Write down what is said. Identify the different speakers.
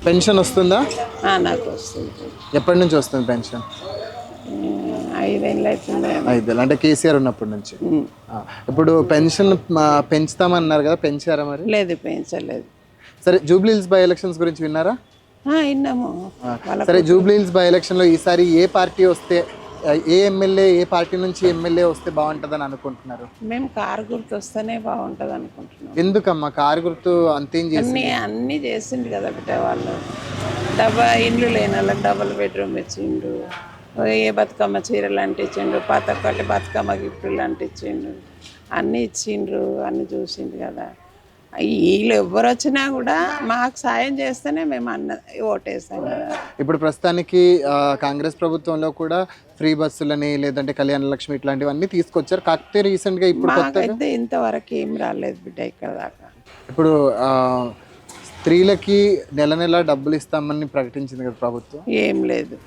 Speaker 1: Pension వస్తుందా?
Speaker 2: నాకు వస్తుంది.
Speaker 1: ఎప్పటి నుంచి వస్తుంది పెన్షన్?
Speaker 2: 5 ఏళ్ళు అవుతుంది.
Speaker 1: 5 ఏళ్ళు అంటే కేసీఆర్ ఉన్నప్పటి నుంచి. ఇప్పుడు పెన్షన్ పెంచుతామన్నారు కదా, పెంచారా మరి?
Speaker 2: లేదు, పెంచలేదు.
Speaker 1: సరే, జూబ్లీ హిల్స్ బై ఎలక్షన్స్ గురించి విన్నారా?
Speaker 2: విన్నాము.
Speaker 1: సరే, జూబ్లీ హిల్స్ బై ఎలక్షన్లో ఈసారి ఏ పార్టీ వస్తే, ఏ ఎమ్మెల్యే, ఏ పార్టీ నుంచి ఎమ్మెల్యే వస్తే బాగుంటుందని అనుకుంటున్నారు?
Speaker 2: మేము కారు గుర్తు వస్తేనే బాగుంటుంది అనుకుంటున్నాం.
Speaker 1: ఎందుకమ్మా? కారు గుర్తు అంతేం చేసి
Speaker 2: అన్నీ చేసిండు కదా బిడ్డ. వాళ్ళు ఇండ్లు లేని వాళ్ళకి డబుల్ బెడ్రూమ్ ఇచ్చిండు, ఏ బతుకమ్మ చీరలు అంటించిండు, పతొక్కటి బతుకమ్మ గిఫ్ట్లు అంటించిండు, అన్నీ ఇచ్చిండ్రు, అన్నీ చూసిండు కదా. వీళ్ళు ఎవరు వచ్చినా కూడా మాకు సాయం చేస్తేనే మేము ఓటేస్తాం కదా.
Speaker 1: ఇప్పుడు ప్రస్తుతానికి కాంగ్రెస్ ప్రభుత్వంలో కూడా ఫ్రీ బస్సులని, లేదంటే కళ్యాణ లక్ష్మి ఇట్లాంటివన్నీ తీసుకొచ్చారు. కాకపోతే రీసెంట్గా ఇప్పుడు
Speaker 2: మాకైతే ఇంతవరకు ఏం రాలేదు బిడ్డ ఇక్కడ దాకా.
Speaker 1: ఇప్పుడు స్త్రీలకి నెల నెల డబ్బులు ఇస్తామని ప్రకటించింది కదా ప్రభుత్వం.
Speaker 2: ఏం లేదు.